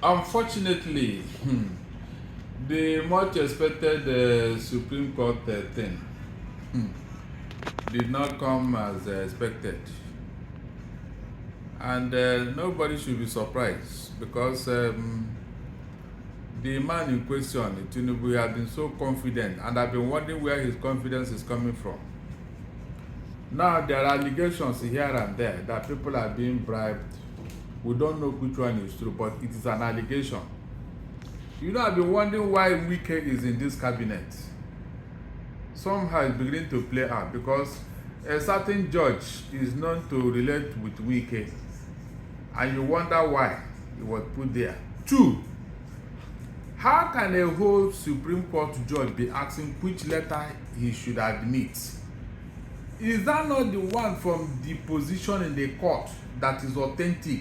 Unfortunately, the much expected Supreme Court thing did not come as expected. And nobody should be surprised because the man in question, Tinubu, has been so confident, and I've been wondering where his confidence is coming from. Now, there are allegations here and there that people are being bribed. We don't know which one is true, but it is an allegation. You know, I've been wondering why Wike is in this cabinet. Somehow it's beginning to play out because a certain judge is known to relate with Wike, and you wonder why he was put there. Two, how can a whole Supreme Court judge be asking which letter he should admit? Is that not the one from the position in the court that is authentic?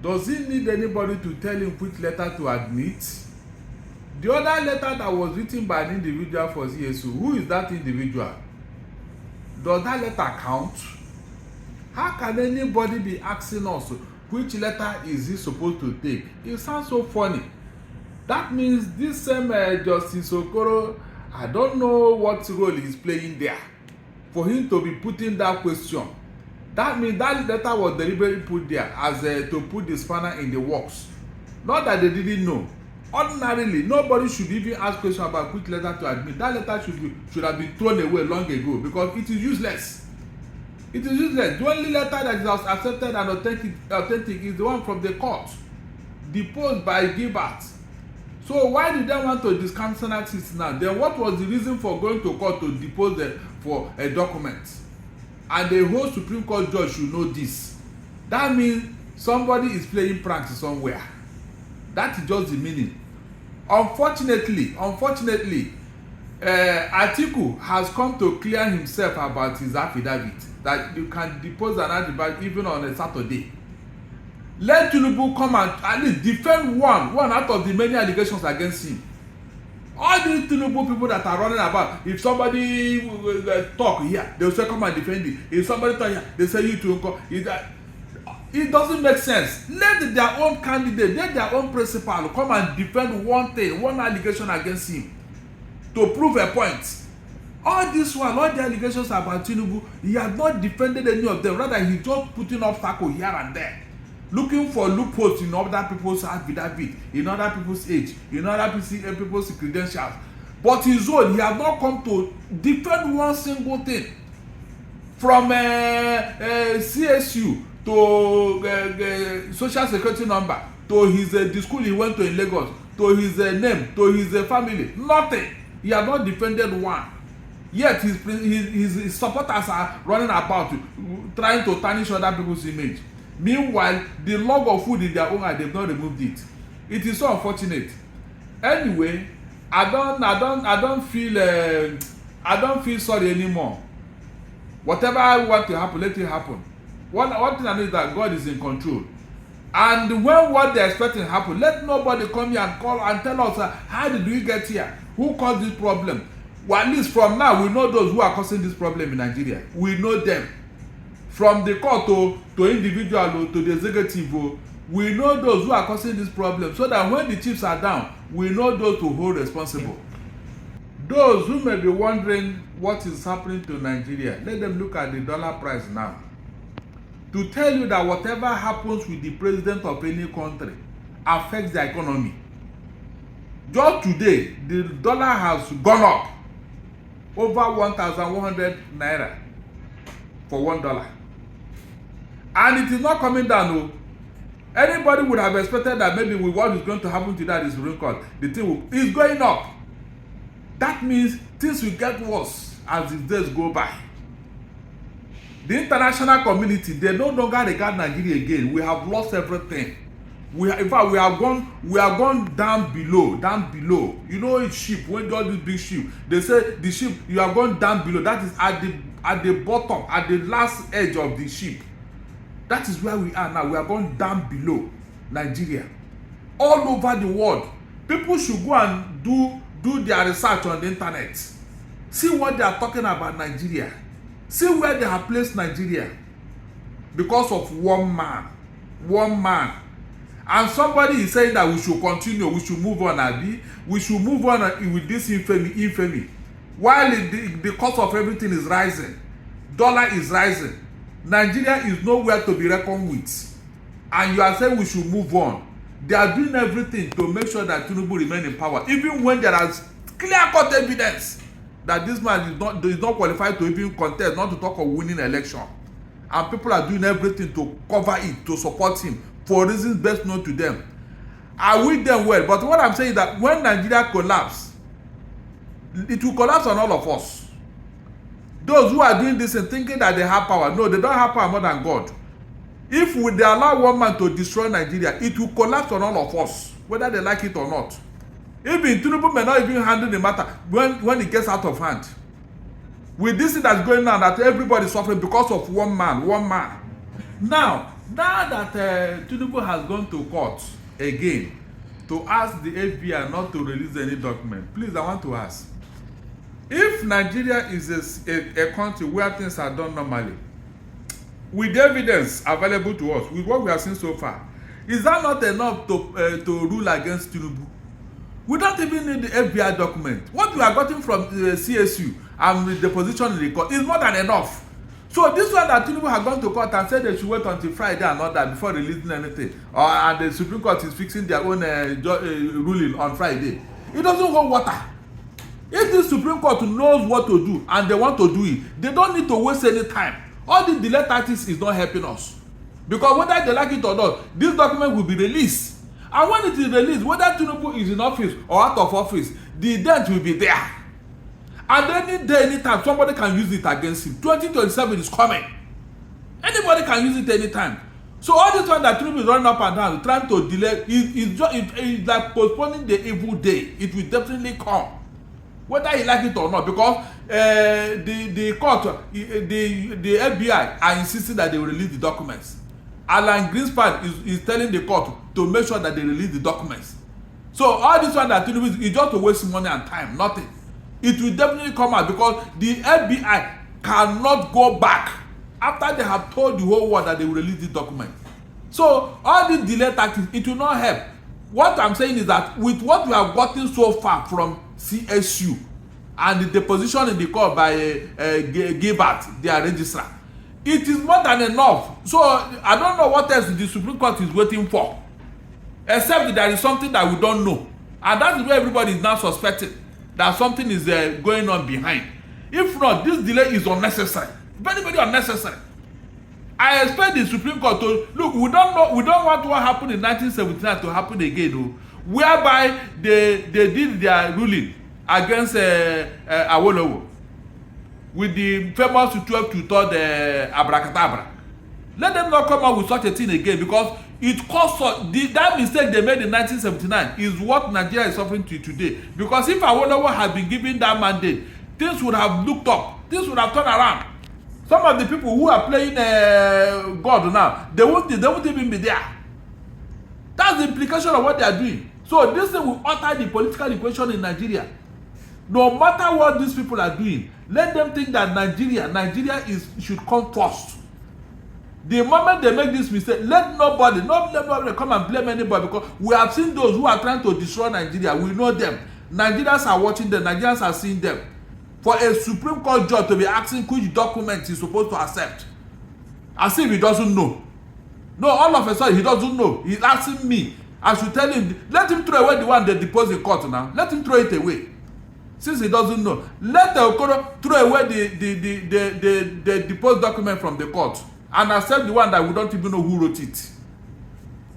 Does he need anybody to tell him which letter to admit? The other letter that was written by an individual for CSU, who is that individual? Does that letter count? How can anybody be asking us which letter is he supposed to take? It sounds so funny. That means this same Justice Okoro, I don't know what role he's playing there for him to be putting that question. That means that letter was deliberately put there as to put the spanner in the works. Not that they didn't know. Ordinarily, nobody should even ask questions about which letter to admit. That letter should have been thrown away long ago because it is useless. It is useless. The only letter that is accepted and authentic is the one from the court, deposed by Gilbert. So why did they want to discountenance it now? Then what was the reason for going to court to depose for a document? And the whole Supreme Court judge should know this. That means somebody is playing pranks somewhere. That is just the meaning. Unfortunately, Atiku has come to clear himself about his affidavit that you can depose an affidavit even on a Saturday. Let Tinubu come and at least defend one out of the many allegations against him. All these Tinubu people that are running about, if somebody talk here, they will say come and defend it. If somebody talk here, they say you to come. It doesn't make sense. Let their own candidate, let their own principal come and defend one thing, one allegation against him to prove a point. All this one, all the allegations about Tinubu, he has not defended any of them. Rather, he's just putting obstacles here and there, looking for loopholes in other people's affidavit, in other people's age, in other people's credentials. But his own, he has not come to defend one single thing. From CSU to social security number, to his the school he went to in Lagos, to his name, to his family, nothing. He has not defended one. Yet his supporters are running about trying to tarnish other people's image. Meanwhile, the log of food in their own eye, they've not removed it. It is so unfortunate. Anyway, I don't feel sorry anymore. Whatever I want to happen, let it happen. One thing I know is that God is in control. And when what they're expecting happen, let nobody come here and call and tell us how did we get here? Who caused this problem? Well, at least from now, we know those who are causing this problem in Nigeria. We know them. From the court to individual to the executive, we know those who are causing this problem, so that when the chiefs are down, we know those to hold responsible. Those who may be wondering what is happening to Nigeria, let them look at the dollar price now. To tell you that whatever happens with the president of any country affects the economy. Just today, the dollar has gone up over 1,100 naira for $1. And it is not coming down. No. Anybody would have expected that maybe with what is going to happen to that is Supreme Court, the thing is going up. That means things will get worse as the days go by. The international community, they no longer regard Nigeria again. We have lost everything. In fact, we have gone down below. You know, it's ship, when all these big ship, they say the ship, you have gone down below. That is at the bottom, at the last edge of the ship. That is where we are now. We are going down below Nigeria. All over the world, people should go and do their research on the internet. See what they are talking about Nigeria. See where they have placed Nigeria. Because of one man. And somebody is saying that we should continue, we should move on, Abi. We should move on with this infamy. While the cost of everything is rising, dollar is rising, Nigeria is nowhere to be reckoned with. And you are saying we should move on. They are doing everything to make sure that Tinubu remain in power, even when there is clear-cut evidence that this man is not qualified to even contest, not to talk of winning election. And people are doing everything to cover it, to support him, for reasons best known to them. I wish them well, but what I'm saying is that when Nigeria collapse, it will collapse on all of us. Those who are doing this and thinking that they have power, no, they don't have power more than God. If they allow one man to destroy Nigeria, it will collapse on all of us, whether they like it or not. Even Tinubu may not even handle the matter when it gets out of hand. With this thing that's going on, that everybody is suffering because of one man. Now that Tinubu has gone to court again to ask the FBI not to release any document, please, I want to ask, if Nigeria is a country where things are done normally, with evidence available to us, with what we have seen so far, is that not enough to rule against Tinubu? We don't even need the FBI document. What we are getting from CSU and with the position in the court is more than enough. So this one that Tinubu has gone to court and said they should wait until Friday and not that before releasing anything, and the Supreme Court is fixing their own ruling on Friday, it doesn't hold water. If the Supreme Court knows what to do and they want to do it, they don't need to waste any time. All the delay tactics is not helping us, because whether they like it or not, this document will be released. And when it is released, whether Tinubu is in office or out of office, the dent will be there. And any day, anytime, somebody can use it against him. 2027 is coming. Anybody can use it anytime. So all this one that Tinubu is running up and down, trying to delay, is like postponing the evil day. It will definitely come, whether he like it or not, because the court, the FBI are insisting that they will release the documents. Alan Greenspan is telling the court to make sure that they release the documents. So all this one that Tinubu is just to waste money and time, nothing. It will definitely come out, because the FBI cannot go back after they have told the whole world that they will release the document. So all these delay tactics, it will not help. What I'm saying is that with what we have gotten so far from CSU and the deposition in the court by Gilbert, their registrar, it is more than enough. So I don't know what else the Supreme Court is waiting for, except that there is something that we don't know, and that is where everybody is now suspecting that something is going on behind. If not, this delay is unnecessary, very, very unnecessary. I expect the Supreme Court to look. We don't want what happened in 1979 to happen again, though, whereby they did their ruling against Awolowo with the famous 12 to 3rd abracadabra. Let them not come out with such a thing again, because it cost that mistake they made in 1979 is what Nigeria is suffering to today. Because if Awolowo had been given that mandate, things would have looked up, things would have turned around. Some of the people who are playing God now, they won't even be there. That's the implication of what they are doing. So this thing will alter the political equation in Nigeria. No matter what these people are doing, let them think that Nigeria should come first. The moment they make this mistake, let nobody come and blame anybody, because we have seen those who are trying to destroy Nigeria. We know them. Nigerians are watching them. Nigerians are seeing them. For a Supreme Court judge to be asking which document he's supposed to accept, as if he doesn't know. No, all of a sudden he doesn't know. He's asking me. I should tell him, let him throw away the one they deposed in court now. Let him throw it away. Since he doesn't know, let the Okoro throw away the deposed document from the court and accept the one that we don't even know who wrote it.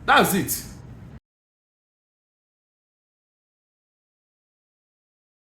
That's it.